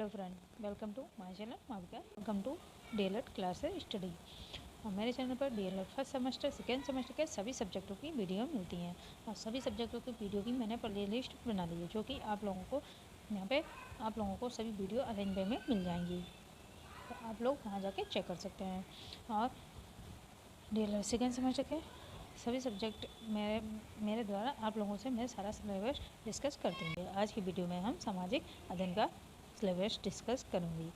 Hello friend, welcome to my channel Mavika. Welcome to DElEd class study. और मेरे चैनल पर DElEd first semester second semester के सभी सब्जेक्टों की वीडियो मिलती हैं। और सभी सब्जेक्टों की वीडियो की मैंने प्ले लिस्ट बना ली है, जो कि आप लोगों को यहाँ पे आप लोगों को सभी वीडियो अरेंज वे में मिल जाएंगी, तो आप लोग वहाँ जाके चेक कर सकते हैं। और डीएलएड सेकेंड सेमेस्टर के सभी सब्जेक्ट मेरे द्वारा आप लोगों से मैं सारा सिलेबस डिस्कस कर देंगे। आज की वीडियो में हम सामाजिक अध्ययन का सिलेबस डिस्कस करूँगी।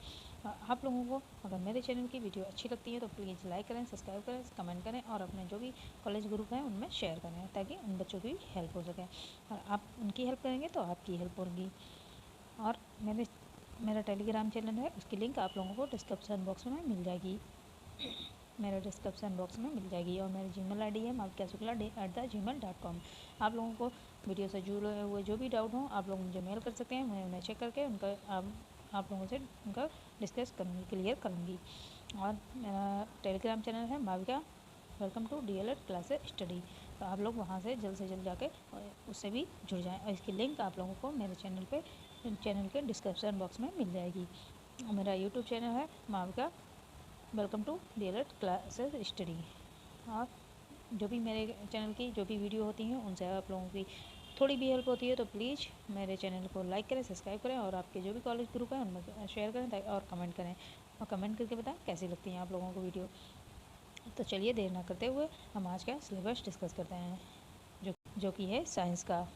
आप लोगों को अगर मेरे चैनल की वीडियो अच्छी लगती है तो प्लीज़ लाइक करें, सब्सक्राइब करें, कमेंट करें और अपने जो भी कॉलेज ग्रुप हैं उनमें शेयर करें, ताकि उन बच्चों की भी हेल्प हो सके। और आप उनकी हेल्प करेंगे तो आपकी हेल्प होगी। और मेरा टेलीग्राम चैनल है, उसकी लिंक आप लोगों को डिस्क्रिप्शन बॉक्स में मिल जाएगी, मेरे डिस्क्रिप्शन बॉक्स में मिल जाएगी। और मेरी जीमेल आईडी है mavikasukla@gmail.com। आप लोगों को वीडियो से जुड़े हुए जो भी डाउट हों आप लोग मुझे मेल कर सकते हैं, मैं उन्हें चेक करके उनका आप लोगों से उनका डिस्कस करूँगी, क्लियर करूँगी। और मेरा टेलीग्राम चैनल है Mavika welcome to DElEd class study, तो आप लोग वहाँ से जल्द जाके उससे भी जुड़ जाएँ। और इसकी लिंक आप लोगों को मेरे चैनल के डिस्क्रिप्शन बॉक्स में मिल जाएगी। मेरा यूट्यूब चैनल है Mavika welcome to DElEd classes study. और जो भी मेरे चैनल की जो भी वीडियो होती हैं उनसे आप लोगों की थोड़ी भी हेल्प होती है तो प्लीज़ मेरे चैनल को लाइक करें, सब्सक्राइब करें और आपके जो भी कॉलेज ग्रुप है उनमें शेयर करें और कमेंट करें, और कमेंट करके बताएं कैसी लगती हैं आप लोगों को वीडियो। तो चलिए देर ना करते हुए हम आज का सिलेबस डिस्कस करते हैं, जो कि है साइंस का।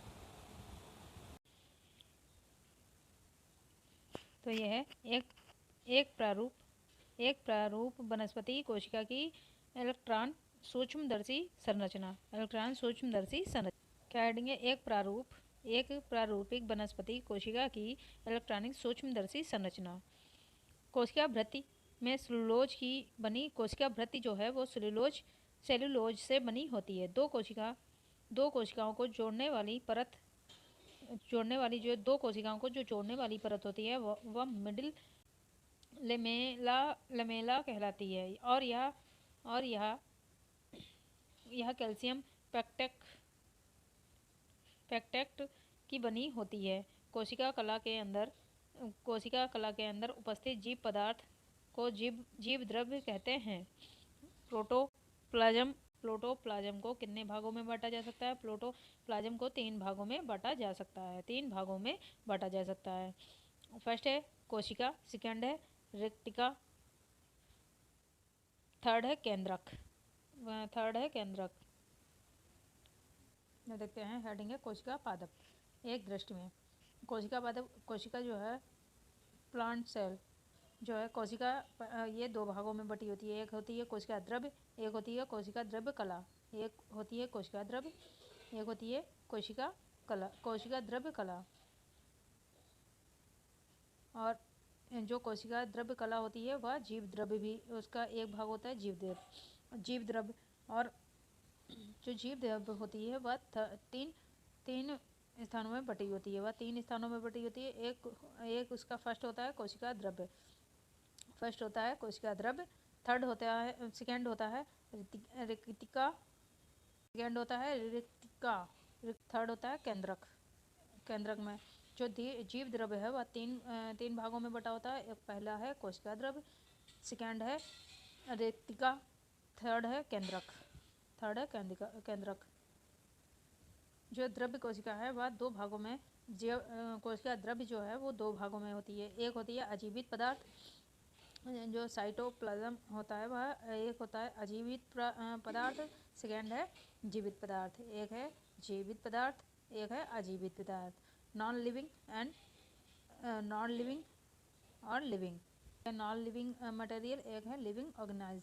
तो यह है एक प्रारूप वनस्पति कोशिका की इलेक्ट्रॉन सूक्ष्मदर्शी संरचना। क्या हेडिंग है? एक प्रारूपिक वनस्पति कोशिका की इलेक्ट्रॉनिक सूक्ष्मदर्शी संरचना। कोशिका भृति में सेलुलोज की बनी कोशिका भृति जो है वो सेलुलोज से बनी होती है। दो कोशिकाओं को जोड़ने वाली परत होती है वह मिडिल लेमेला कहलाती है। और यह कैल्शियम पैक्टेट की बनी होती है। कोशिका कला के अंदर उपस्थित जीव पदार्थ को जीव द्रव्य कहते हैं। प्रोटोप्लाज्म को कितने भागों में बांटा जा सकता है? प्रोटोप्लाज्म को तीन भागों में बांटा जा सकता है। फर्स्ट है कोशिका, सेकंड है रेक्टिका, थर्ड है केंद्रक। देखते हैं हेडिंग है कोशिका पादप। एक दृष्टि में कोशिका जो है प्लांट सेल जो है कोशिका ये दो भागों में बटी होती है। एक होती है कोशिका द्रव्य, एक होती है कोशिका द्रव्य कला। कोशिका द्रव्य कला। और जो कोशिका द्रव्य कला होती है वह जीव द्रव्य भी, उसका एक भाग होता है जीव द्रव्य। और जो जीव द्रव्य होती है वह तीन स्थानों में बटी होती है। एक उसका फर्स्ट होता है कोशिका द्रव्य, सेकंड होता है रिक्तिका, थर्ड होता है केंद्रक में जो जीव द्रव्य है वह तीन भागों में बटा होता है। एक पहला है कोशिका द्रव्य, सेकंड है रिक्तिका, थर्ड है केंद्रक। जो द्रव्य कोशिका है वह दो भागों में कोशिका द्रव्य जो है वो दो भागों में होती है। एक होती है अजीवित पदार्थ जो साइटोप्लाज्म होता है, वह एक होता है अजीवित पदार्थ, सेकंड है जीवित पदार्थ। एक है जीवित पदार्थ, एक है अजीवित पदार्थ। नॉन लिविंग और लिविंग। नॉन लिविंग मटेरियल, एक है लिविंग ऑर्गेनाइज।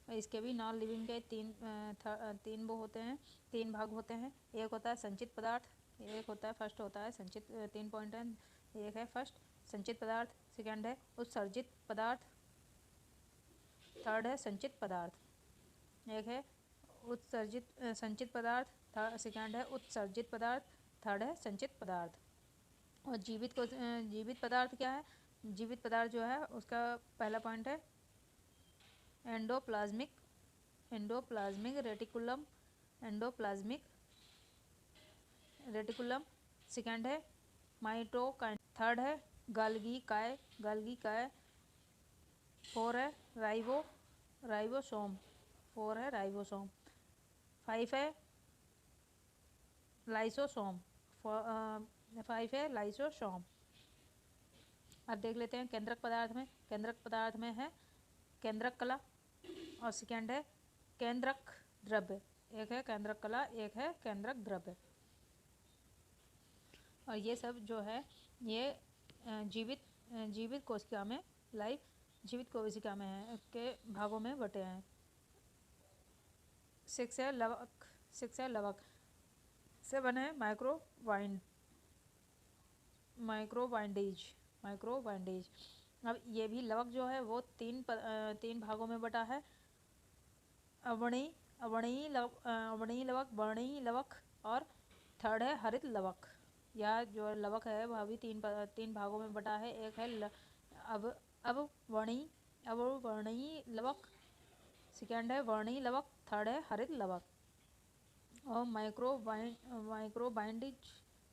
इसके भी नॉन लिविंग के तीन भाग होते हैं। एक होता है संचित पदार्थ, फर्स्ट होता है संचित, 3 पॉइंट है। एक है फर्स्ट संचित पदार्थ, सेकंड है उत्सर्जित पदार्थ, थर्ड है संचित पदार्थ। एक है संचित पदार्थ, सेकंड है उत्सर्जित पदार्थ, थर्ड है संचित पदार्थ। और जीवित पदार्थ क्या है? जीवित पदार्थ जो है उसका पहला पॉइंट है एंडोप्लाज्मिक रेटिकुलम, सेकंड है माइटोकांड्रिया, थर्ड है गाल्गी काय 4 है राइबोसोम 4 है राइबोसोम। 5 है लाइसोसोम 5 है लाइसोसोम। अब देख लेते हैं केंद्रक पदार्थ में है केंद्रक कला और सेकेंड है केंद्रक द्रव्य। एक है केंद्रक कला, एक है केंद्रक द्रव्य। और ये सब जो है ये जीवित कोशिका में जीवित कोशिका में है के भागों में बटे हैं। 6 है लवक 7 है माइक्रोवाइंडेज। अब ये भी लवक जो है वो तीन भागों में बटा है, अवर्णीय लवक, वर्णीय लवक और थर्ड है हरित लवक। यह जो लवक है वह भी तीन भागों में बटा है। एक है अवर्णीय लवक, सेकेंड है वर्णीय लवक, थर्ड है हरित लवक। और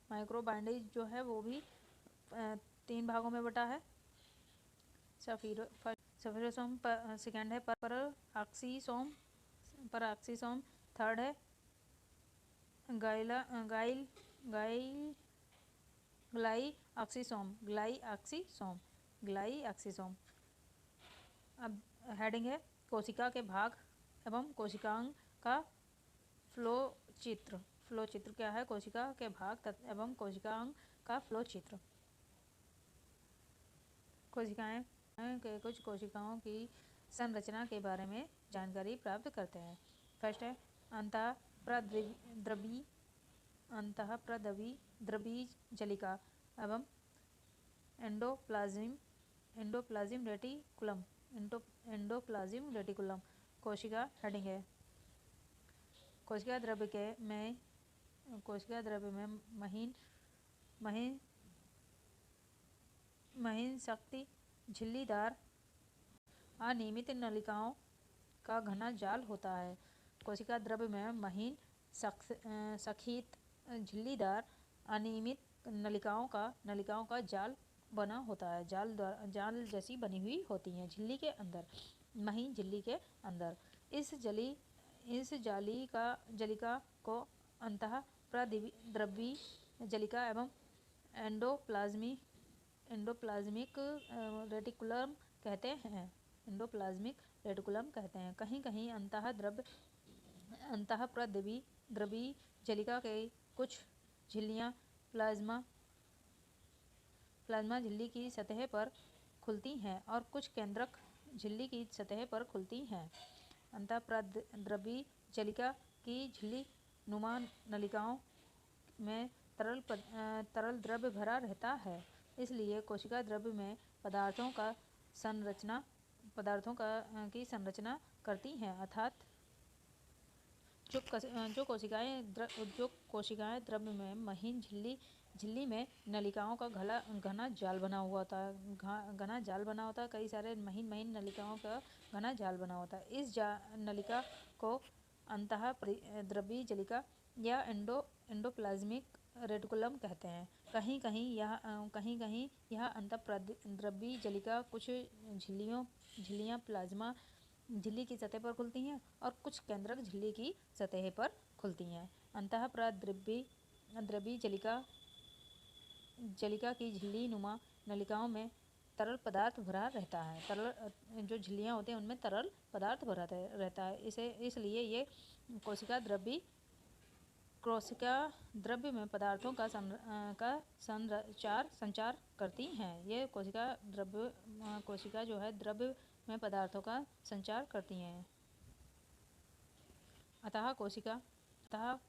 माइक्रोबाइंडेज जो है वो भी तीन भागों में बटा है। सफिरोसोम सेकेंड है परऑक्सीसोम, थर्ड है ग्लाइऑक्सीसोम। अब हेडिंग है कोशिका के भाग एवं कोशिकांग का फ्लो चित्र। क्या है? कोशिका के भाग एवं कोशिकांग का फ्लो चित्र। कोशिकाएं के कुछ कोशिकाओं की संरचना के बारे में जानकारी प्राप्त करते हैं। फर्स्ट है अंतःप्रद्रवी जलिका एवं एंडोप्लाज्म रेटिकुलम। कोशिका हेडिंग है कोशिका द्रव्य में महीन शक्ति झिल्लीदार अनियमित नलिकाओं का घना जाल होता है। कोशिका द्रव्य में महीन सख्त झिल्लीदार अनियमित नलिकाओं का जाल बना होता है। जाल जैसी बनी हुई होती हैं झिल्ली के अंदर, महीन झिल्ली के अंदर। इस जलिका को अंतःप्रद्रवी जलिका एवं एंडोप्लाज्मिक रेटिकुलम कहते हैं। कहीं कहीं अंतःप्रद्रवी जलिका के कुछ झिल्लियां प्लाज्मा झिल्ली की सतह पर खुलती हैं और कुछ केंद्रक झिल्ली की सतह पर खुलती हैं। अंतःप्रद्रवी जलिका की झिल्ली नुमा नलिकाओं में तरल द्रव्य भरा रहता है, इसलिए कोशिका द्रव्य में पदार्थों की संरचना करती हैं। अर्थात जो कोशिकाएं द्रव्य में महीन झिल्ली में नलिकाओं का घना जाल बना होता है। कई सारे महीन नलिकाओं का घना जाल बना होता है। इस नलिका को अंतःप्रद्रवी जलिका या एंडोप्लाज्मिक रेटिकुलम कहते हैं। कहीं कहीं यह अंतःप्रद्रवी जलिका कुछ झिल्लियां प्लाज्मा झिल्ली की सतह पर खुलती हैं और कुछ केंद्रक झिल्ली की सतह पर खुलती हैं। अंतःप्रद्रवी जलिका की झिल्ली नुमा नलिकाओं में तरल पदार्थ भरा रहता है। जो झिल्लियां होती हैं उनमें तरल पदार्थ भरा रहता है। इसलिए ये कोशिका द्रव्य में पदार्थों का संचार करती हैं। ये कोशिका जो है द्रव्य में पदार्थों का संचार करती हैं। अतः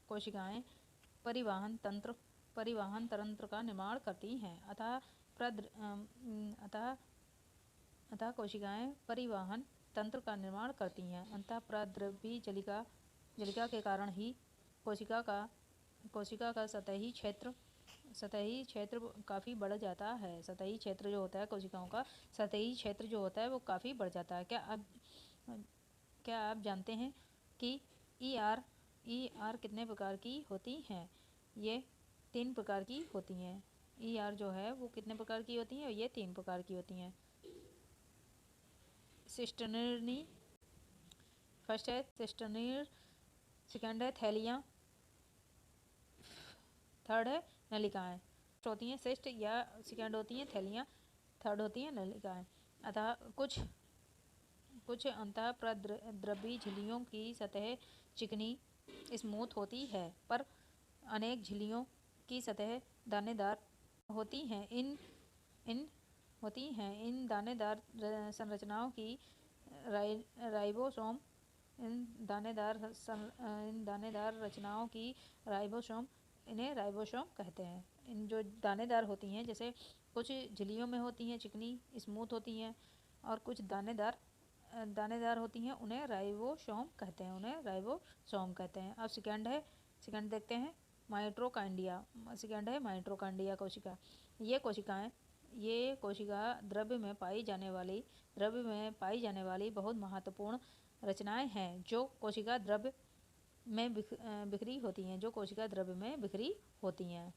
कोशिकाएं परिवहन तंत्र का निर्माण करती हैं। अतः कोशिकाएं परिवहन तंत्र का निर्माण करती हैं। अंतःप्रद्रवी जलिका के कारण ही कोशिका का सतही क्षेत्र काफ़ी बढ़ जाता है। सतही क्षेत्र जो होता है कोशिकाओं का सतही क्षेत्र जो होता है वो काफ़ी बढ़ जाता है। क्या आप जानते हैं कि ई आर कितने प्रकार की होती हैं? ये 3 प्रकार की होती हैं। ER जो है वो कितने प्रकार की होती हैं? ये 3 प्रकार की होती हैं। सिस्टर्नी, फर्स्ट है सिस्टर्नीर, सेकंड है थैलियाँ, थर्ड है नलिकाएं। होती हैं सिस्ट या सेकंड होती हैं थैलियाँ, थर्ड होती हैं नलिकाएं। अतः कुछ अंतः प्रद्रवी झिल्लियों की सतह चिकनी स्मूथ होती है, पर अनेक झिल्लियों की सतह दानेदार होती हैं। इन दानेदार संरचनाओं की राइबोसोम इन दानेदार रचनाओं की राइबोसोम इन्हें राइबोसोम कहते हैं। इन जो दानेदार होती हैं, जैसे कुछ झिल्लियों में होती हैं चिकनी स्मूथ होती हैं, और कुछ दानेदार होती हैं, उन्हें राइबोसोम कहते हैं। अब सेकंड देखते हैं माइटोकांड्रिया। सेकंड है माइटोकांड्रिया कोशिका। ये कोशिका द्रव्य में पाई जाने वाली बहुत महत्वपूर्ण रचनाएं हैं जो कोशिका द्रव्य में बिखरी होती हैं।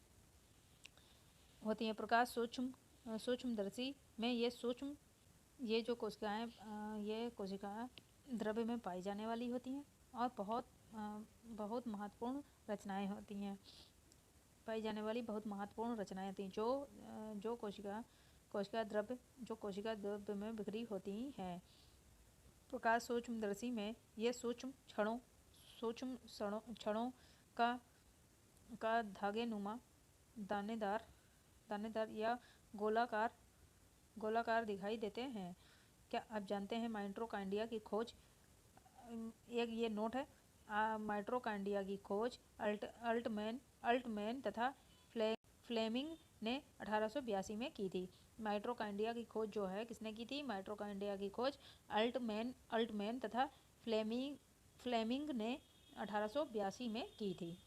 प्रकाश सूक्ष्मदर्शी में ये जो कोशिकाएं द्रव्य में पाई जाने वाली होती हैं और बहुत महत्वपूर्ण रचनाएं होती हैं। जो कोशिका द्रव्य में बिखरी होती हैं। प्रकाश सूक्ष्मदर्शी में ये सूक्ष्म क्षणों का धागेनुमा दानेदार या गोलाकार दिखाई देते हैं। क्या आप जानते हैं माइटोकांड्रिया की खोज? एक ये नोट है, माइटोकांड्रिया की खोज अल्टमैन तथा फ्लेमिंग ने 1882 में की थी। माइटोकांड्रिया की खोज जो है किसने की थी? माइटोकांड्रिया की खोज अल्टमैन तथा फ्लेमिंग ने 1882 में की थी।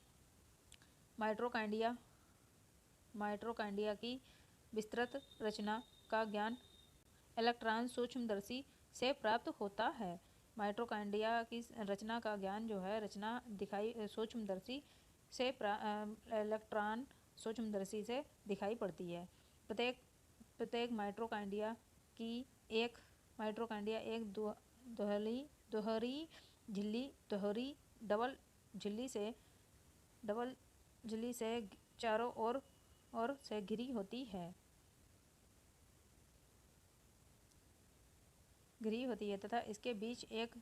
माइटोकांड्रिया की विस्तृत रचना का ज्ञान इलेक्ट्रॉन सूक्ष्मदर्शी से प्राप्त होता है। माइटोकांड्रिया की रचना का ज्ञान जो है सूक्ष्मदर्शी से इलेक्ट्रॉन सूक्ष्मदर्शी से दिखाई पड़ती है। प्रत्येक माइटोकांड्रिया एक डबल झिल्ली से चारों ओर से घिरी होती है तथा इसके बीच एक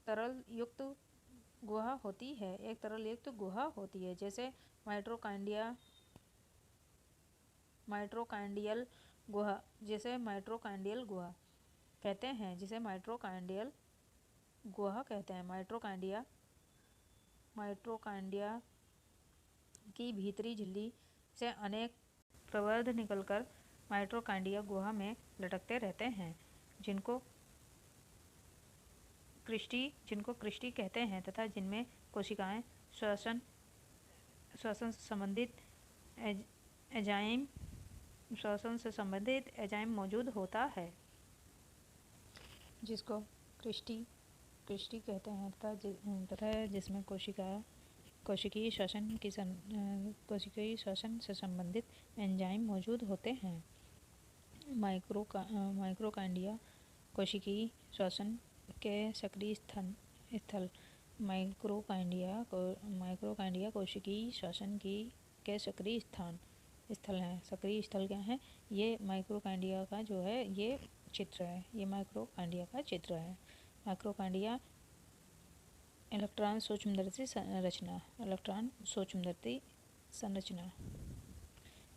तरल युक्त गुहा होती है। जैसे माइटोकांड्रियल गुहा कहते हैं। माइटोकांड्रिया की भीतरी झिल्ली से अनेक प्रवर्ध निकलकर माइटोकांड्रिया गुहा में लटकते रहते हैं, जिनको क्रिस्टी कहते हैं, तथा जिनमें कोशिकाएं श्वसन से संबंधित एंजाइम मौजूद होता है, जिसको क्रिस्टी कहते हैं, तथा जिसमें कोशिकीय श्वसन से संबंधित एंजाइम मौजूद होते हैं। माइटोकांड्रिया कोशिकीय श्वसन के सक्रिय स्थल। माइटोकांड्रिया कोशिकीय श्वसन के सक्रिय स्थल हैं। सक्रिय स्थल क्या हैं? ये माइटोकांड्रिया का जो है ये चित्र है। माइटोकांड्रिया इलेक्ट्रॉन सूक्ष्मदर्शी संरचना।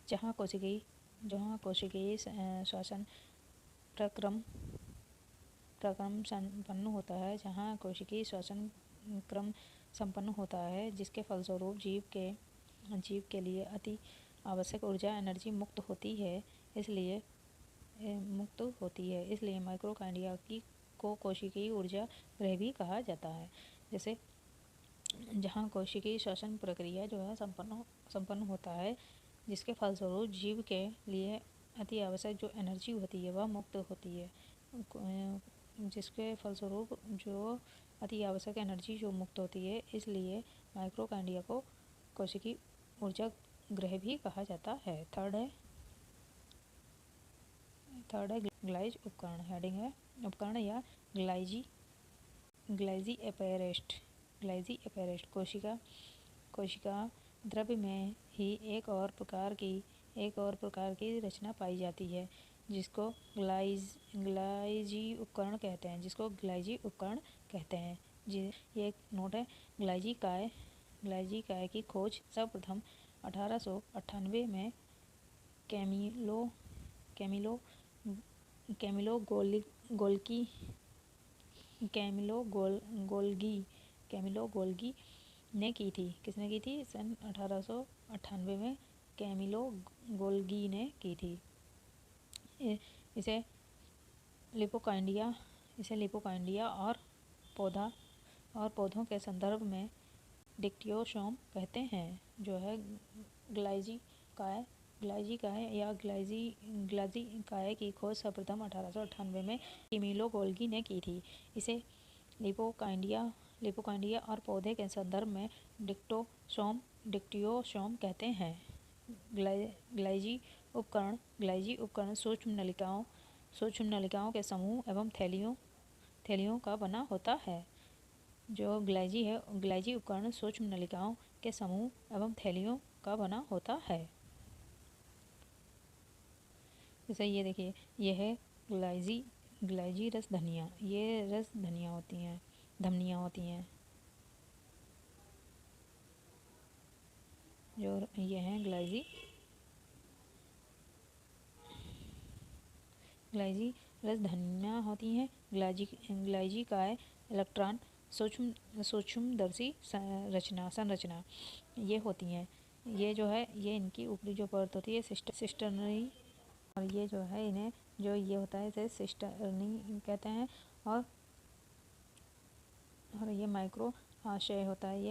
जहाँ कोशिकीय श्वसन प्रक्रम संपन्न होता है, जिसके फलस्वरूप जीव के लिए अति आवश्यक ऊर्जा एनर्जी मुक्त होती है। इसलिए माइटोकांड्रिया को कोशिकीय ऊर्जा गृह भी कहा जाता है। जैसे जहाँ कोशिकीय श्वसन प्रक्रिया जो है संपन्न होता है, जिसके फलस्वरूप जीव के लिए अति आवश्यक जो एनर्जी होती है वह मुक्त होती है। जिसके फलस्वरूप जो अति आवश्यक एनर्जी जो मुक्त होती है, इसलिए माइटोकांड्रिया को कोशिकीय ऊर्जा ग्रह भी कहा जाता है। थर्ड है ग्लाइज उपकरण। हेडिंग है उपकरण या ग्लाइजी एपेरेस्ट कोशिका द्रव्य में ही एक और प्रकार की रचना पाई जाती है जिसको ग्लाइजी उपकरण कहते हैं। ये एक नोट है। ग्लाइजी काय की खोज सर्वप्रथम 1898 में कैमिलो गोल्गी ने की थी। किसने की थी? सन 1898 में कैमिलो गोल्गी ने की थी। इसे लिपोकाइंडिया और पौधों के संदर्भ में डिक्टियोसोम कहते हैं। जो है ग्लाइजी काय या ग्लाइजी काय की खोज सर्वप्रथम 1898 में कैमिलो गोल्गी ने की थी। इसे लिपोकाइंडिया और पौधे के संदर्भ में डिक्टियोसोम कहते हैं। ग्लाइजी उपकरण सूक्ष्म नलिकाओं के समूह एवं थैलियों का बना होता है। जो ग्लाइजी उपकरण सूक्ष्म नलिकाओं के समूह एवं थैलियों का बना होता है। जैसे ये देखिए, यह है ग्लाइजी रस धनिया। ये रस धमनियाँ होती हैं। जो ये हैं ग्लाइजी रस धनियाँ होती हैं। ग्लाइजी काय इलेक्ट्रॉन सूक्ष्मदर्शी संरचना ये होती हैं। ये जो है ये इनकी ऊपरी जो परत होती है सिस्टर्नी, और ये जो है इन्हें जो ये होता है इसे सिस्टर्नी कहते हैं। और ये माइक्रो आशय होता है।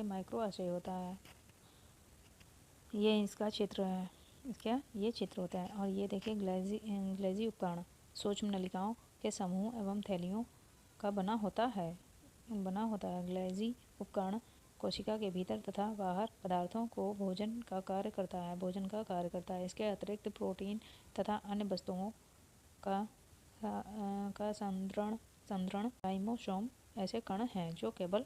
ये इसका क्षेत्र है। इसका ये क्षेत्र होता है। और ये देखिए ग्लाइजी उपकरण सूक्ष्म नलिकाओं के समूह एवं थैलियों का बना होता है। ग्लाइजी उपकरण कोशिका के भीतर तथा बाहर पदार्थों को भोजन का कार्य करता है। इसके अतिरिक्त प्रोटीन तथा अन्य वस्तुओं का संद्रण राइबोसोम ऐसे कण हैं जो केवल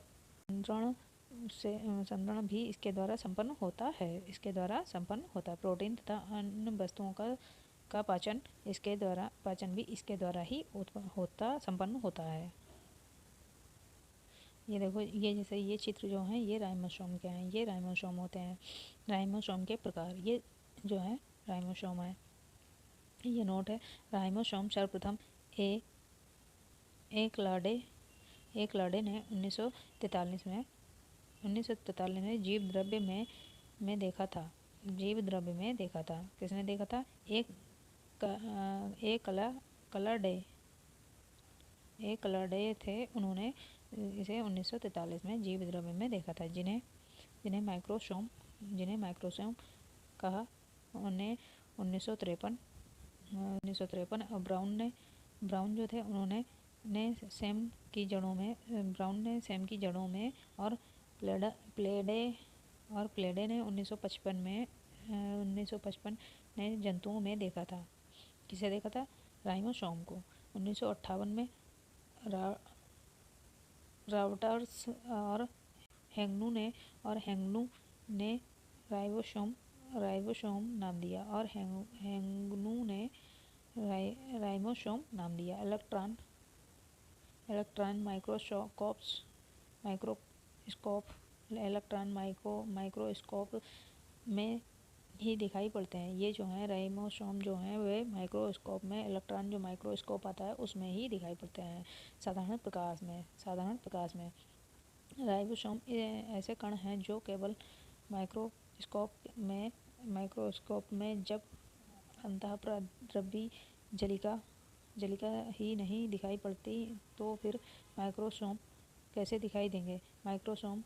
संद्रण भी इसके द्वारा संपन्न होता है। प्रोटीन तथा अन्य वस्तुओं का पाचन भी इसके द्वारा ही संपन्न होता है। ये देखो, ये जैसे ये चित्र जो है ये राइबोसोम के हैं। ये राइबोसोम होते हैं। राइबोसोम के प्रकार ये जो है राइबोसोम है। ये नोट है। राइबोसोम सर्वप्रथम एक लाडे ने 1943 में जीव द्रव्य में देखा था। किसने देखा था? एक कलरडे थे। उन्होंने इसे 1943 में जीव द्रव्य में देखा था, जिन्हें माइक्रोसोम कहा। उन्हें 1953 ब्राउन जो थे उन्होंने सेम की जड़ों में और प्लेडे ने 1955 ने जंतुओं में देखा था। किसे देखा था? राइबोसोम को। 1958 में रॉबर्ट्स और हैग्नू ने राइबोसोम नाम दिया इलेक्ट्रॉन माइक्रोस्कोप में ही दिखाई पड़ते हैं। ये जो है राइबोसोम जो है वे माइक्रोस्कोप में इलेक्ट्रॉन जो माइक्रोस्कोप आता है उसमें ही दिखाई पड़ते हैं। साधारण प्रकाश में राइबोसोम ऐसे कण हैं जो केवल माइक्रोस्कोप में जब अंतःप्रद्रवी जलिका ही नहीं दिखाई पड़ती तो फिर माइक्रोसोम कैसे दिखाई देंगे? माइक्रोसोम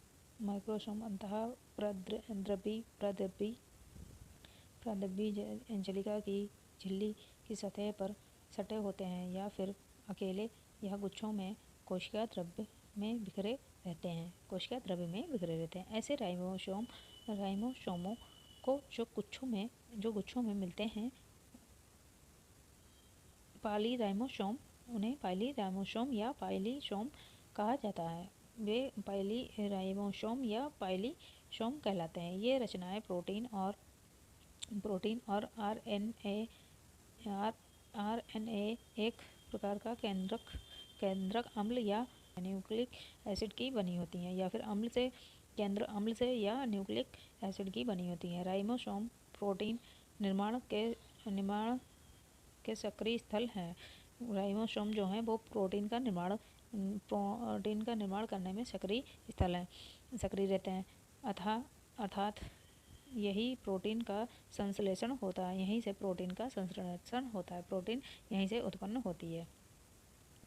अंतःप्रद्रवी जलिका की झिल्ली की सतह पर सटे होते हैं या फिर अकेले या गुच्छों में कोशिका द्रव्य में बिखरे रहते हैं। ऐसे राइबोसोमों को जो गुच्छों में मिलते हैं पालीराइमोसोम, उन्हें पालीराइमोसोम या पाइलीसोम कहा जाता है। वे पालीराइमोसोम या पाइलीसोम कहलाते हैं। ये रचनाएं प्रोटीन और आरएनए एक प्रकार का केंद्रक अम्ल या न्यूक्लिक एसिड की बनी होती हैं, या फिर केंद्र अम्ल से या न्यूक्लिक एसिड की बनी होती हैं। राइबोसोम प्रोटीन निर्माण के सक्रिय स्थल हैं। राइबोसोम जो हैं वो प्रोटीन का निर्माण करने में सक्रिय रहते हैं। अर्थात यही प्रोटीन का संश्लेषण होता है, यहीं से प्रोटीन का संश्लेषण होता है, प्रोटीन यहीं से उत्पन्न होती है।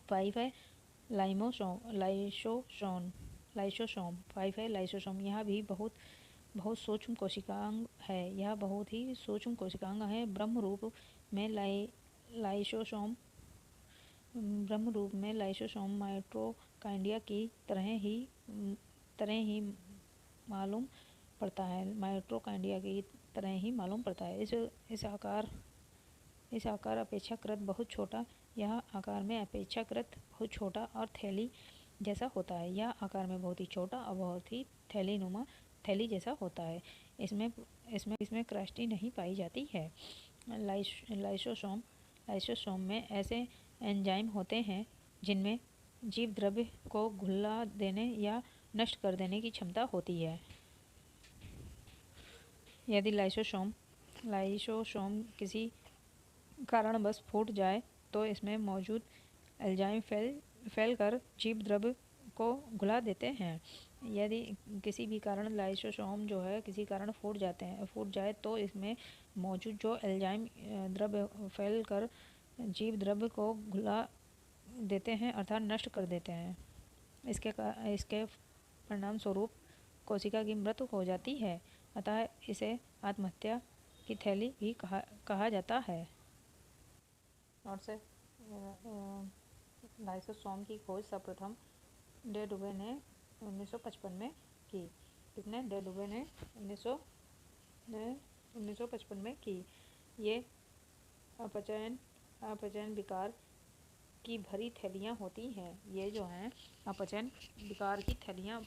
5 है लाइसोसोम। 5 है लाइसोसोम। यह भी बहुत सूक्ष्म कोशिकांग है। यह बहुत ही सूक्ष्म कोशिकांग है। ब्रह्म रूप में लाइसोसोम माइटोकॉन्ड्रिया की तरह ही मालूम पड़ता है। माइटोकॉन्ड्रिया की तरह ही मालूम पड़ता है। इस आकार अपेक्षाकृत बहुत छोटा यह आकार में अपेक्षाकृत बहुत छोटा और थैली जैसा होता है। यह आकार में बहुत ही छोटा और बहुत ही थैली जैसा होता है। इसमें क्रस्टी नहीं पाई जाती है। लाइसोसोम में ऐसे एंजाइम होते हैं जिनमें जीव द्रव्य को घुला देने या नष्ट कर देने की क्षमता होती है। यदि लाइसोसोम किसी कारणवश फूट जाए तो इसमें मौजूद एंजाइम फैलकर जीव द्रव्य को घुला देते हैं। यदि किसी भी कारण लाइसोसोम जो है किसी कारण फूट जाए तो इसमें मौजूद जो एंजाइम द्रव्य फैलकर जीव द्रव्य को घुला देते हैं अर्थात नष्ट कर देते हैं। इसके परिणाम स्वरूप कोशिका की मृत्यु हो जाती है। अतः इसे आत्महत्या की थैली भी कहा जाता है। और से लाइसोसोम की खोज सर्वप्रथम डे डुवे ने 1955 में की। किसने? डे डुवे ने 1955 में की। ये अपचयन विकार की भरी थैलियाँ होती हैं। ये जो हैं अपचयन विकार की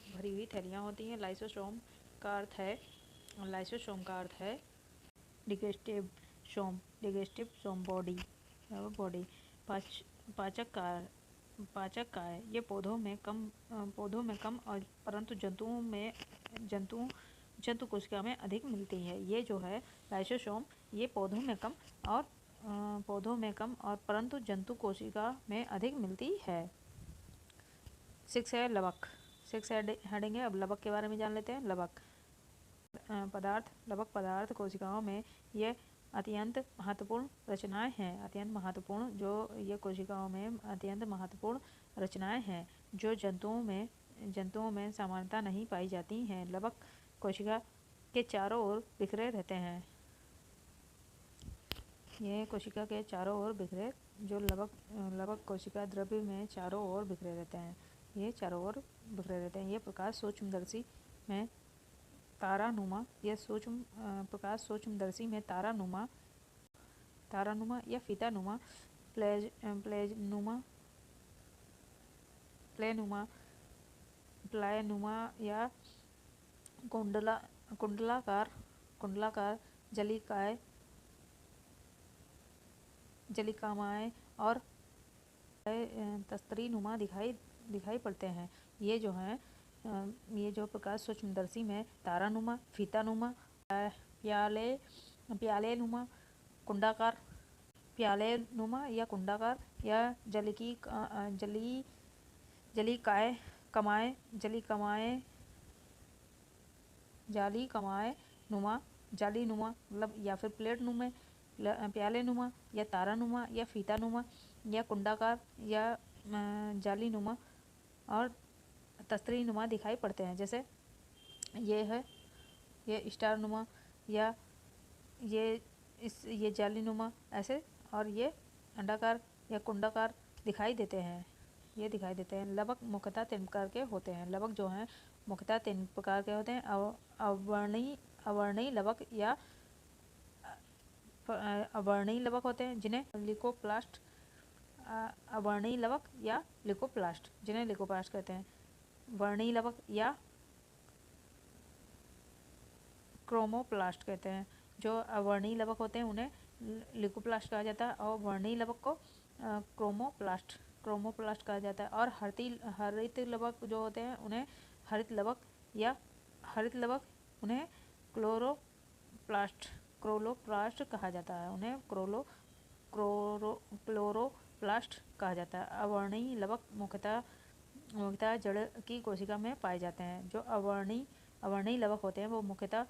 भरी हुई थैलियाँ होती हैं। लाइसोसोम का अर्थ है डिgestive सोम बॉडी। पाचक काय। ये पौधों में कम और परंतु जंतु कोशिका में अधिक मिलती है। ये जो है लाइसोसोम ये पौधों में कम और परंतु जंतु कोशिका में अधिक मिलती है। 6 है लवक। 6 हेडिंग है। अब लवक के बारे में जान लेते हैं। लवक पदार्थ कोशिकाओं में ये अत्यंत महत्वपूर्ण रचनाएं हैं। जो जंतुओं में समानता नहीं पाई जाती हैं। लवक कोशिका के चारों ओर बिखरे रहते हैं। ये कोशिका के चारों ओर लवक कोशिका द्रव्य में चारों ओर बिखरे रहते हैं। ये प्रकाश सूक्ष्मदर्शी में तारानुमा या फीतानुमा, प्लायनुमा या कुंडलाकार जलिकामाएँ और तस्त्रीनुमा दिखाई पड़ते हैं। ये जो प्रकाश सूक्ष्मदर्शी में तारानुमा, फीतानुमा, प्यालेनुमा या कुंडाकार या जालीनुमा मतलब या फिर प्लेटनुमा, प्यालेनुमा या तारानुमा या फीतानुमा या कुंडाकार या जालीनुमा और तस्त्रीनुमा दिखाई पड़ते हैं। जैसे ये स्टारनुमा या ये जालीनुमा ऐसे, और ये अंडाकार या कुंडाकार दिखाई देते हैं। लवक मुख्यतः 3 प्रकार के होते हैं। लवक जो हैं मुख्यतः 3 प्रकार के होते हैं। अवर्णीय लवक या अवर्णीय लवक होते हैं जिन्हें लिकोप्लास्ट, अवर्णीय लवक या लिकोप्लास्ट जिन्हें लिकोप्लास्ट कहते हैं। वर्णीय लवक या क्रोमोप्लास्ट कहते हैं। जो अवर्णीय लवक होते हैं उन्हें लिकोप्लास्ट कहा जाता है और वर्णीय लवक को क्रोमोप्लास्ट कहा जाता है। और हरित लवक जो होते हैं उन्हें हरित लवक या हरित लवक उन्हें क्लोरोप्लास्ट कहा जाता है। उन्हें क्लोरोप्लास्ट कहा जाता है। अवर्णीय लवक मुख्यतः जड़ की कोशिका में पाए जाते हैं। जो अवर्णीय लवक होते हैं वो मुख्यतः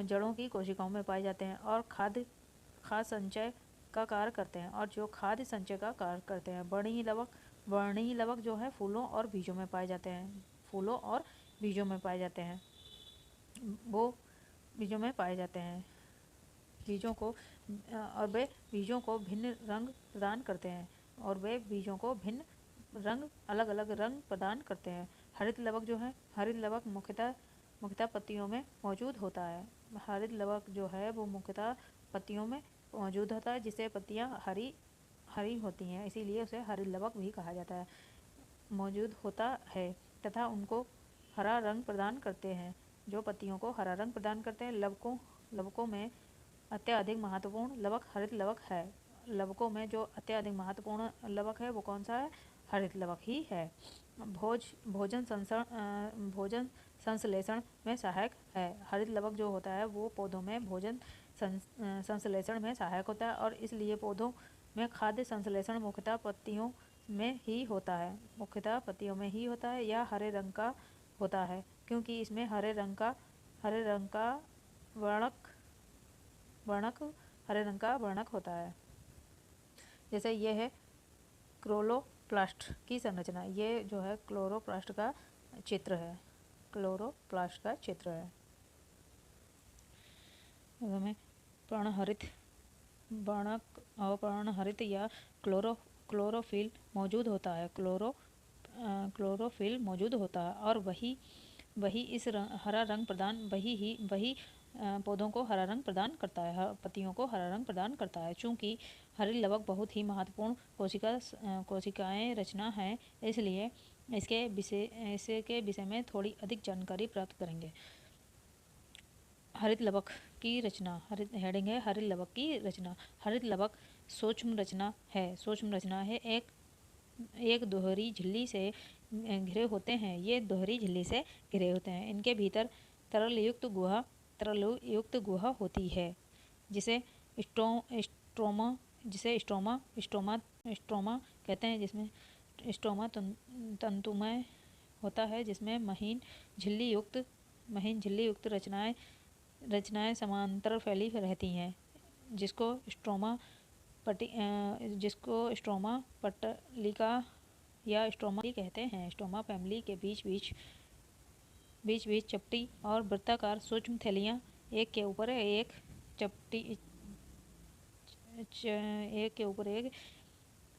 जड़ों की कोशिकाओं में पाए जाते हैं और खाद्य संचय का कार्य करते हैं। और जो खाद्य संचय का कार्य करते हैं। वर्णीय लवक जो है फूलों और बीजों में पाए जाते हैं। वो बीजों में पाए जाते हैं। वे बीजों को भिन्न रंग प्रदान करते हैं। अलग अलग रंग प्रदान करते हैं। हरित लवक मुख्यतः पत्तियों में मौजूद होता है। हरित लवक जो है वो मुख्यतः पत्तियों में मौजूद होता है, जिससे पत्तियां हरी होती हैं, इसीलिए उसे हरित लवक भी कहा जाता है। मौजूद होता है तथा उनको हरा रंग प्रदान करते हैं। जो पत्तियों को हरा रंग प्रदान करते हैं। लवकों में अत्यधिक महत्वपूर्ण लवक हरित लवक है। लवकों में जो अत्यधिक महत्वपूर्ण लवक है वो कौन सा है? हरित लवक ही है। भोजन संश्लेषण में सहायक है। हरित लवक जो होता है वो पौधों में भोजन संश्लेषण में सहायक होता है और इसलिए पौधों में खाद्य संश्लेषण मुख्यतः पत्तियों में ही होता है या हरे रंग का होता है, क्योंकि इसमें हरे रंग का वर्णक होता है। जैसे ये है क्लोरोप्लास्ट की संरचना। ये जो है क्लोरोप्लास्ट का चित्र है। हमें पर्णहरित या क्लोरोफिल मौजूद होता है। क्लोरोफिल मौजूद होता है और वही इस हरा रंग प्रदान वही पौधों को हरा रंग प्रदान करता है, पत्तियों को हरा रंग प्रदान करता है। चूँकि हरित लवक बहुत ही महत्वपूर्ण कोशिकाएं रचना है, इसलिए इसके विषय में थोड़ी अधिक जानकारी प्राप्त करेंगे। हरित लवक की रचना। हेडिंग है हरित लवक की रचना। हरित लवक सूक्ष्म रचना है। एक दोहरी झिल्ली से घिरे होते हैं। इनके भीतर तरल युक्त गुहा होती है, जिसे स्ट्रोमा कहते हैं, जिसमें स्ट्रोमा तंतुमय होता है, जिसमें महीन झिल्ली युक्त रचनाएं समांतर फैली रहती हैं, जिसको स्ट्रोमा पट्टिका या स्ट्रोमा कहते हैं। स्ट्रोमा फैमिली के बीच चपटी और वृत्ताकार सूक्ष्म थैलियां एक के ऊपर एक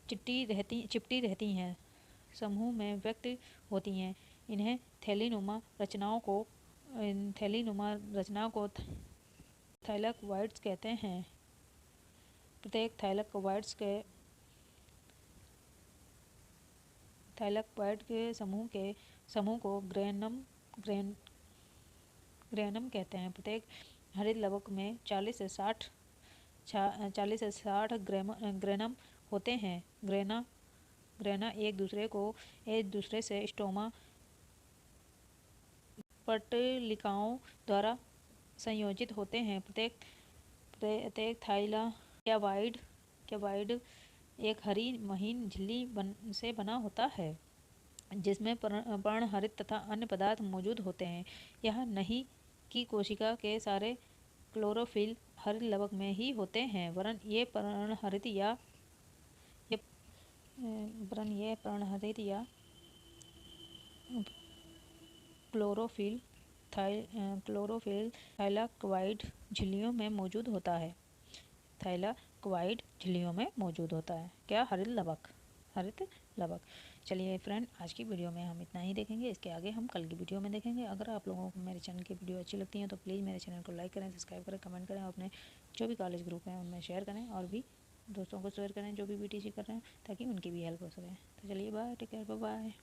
चिपटी रहती हैं, समूह में व्यक्त होती हैं। इन्हें थैलीनुमा रचनाओं को थाइलैकोइड्स कहते हैं। प्रत्येक थाइलैकोइड के समूह को ग्रेनम कहते हैं। प्रत्येक हरित लवक में 40 से 60 ग्रेनम होते हैं। ग्रेना एक दूसरे से स्ट्रोमा पट्टिकाओं द्वारा संयोजित होते हैं। प्रत्येक थाइलैकोइड एक हरी महीन झिल्ली से बना होता है, जिसमें पर्णहरित तथा अन्य पदार्थ मौजूद होते हैं। यह नहीं कि कोशिका के सारे क्लोरोफिल हरित लवक में ही होते हैं, वरन ये पर्णहरित या क्लोरोफिल थाइलैकोइड झिल्लियों में मौजूद होता है। क्या? हरित लवक। हरित लवक। चलिए फ्रेंड, आज की वीडियो में हम इतना ही देखेंगे, इसके आगे हम कल की वीडियो में देखेंगे। अगर आप लोगों को मेरे चैनल की वीडियो अच्छी लगती है तो प्लीज़ मेरे चैनल को लाइक करें, सब्सक्राइब करें, कमेंट करें, अपने जो भी कॉलेज ग्रुप हैं उनमें शेयर करें और भी दोस्तों को शेयर करें जो भी बीटीसी कर रहे हैं, ताकि उनकी भी हेल्प हो सके। तो चलिए bye, take care, bye bye.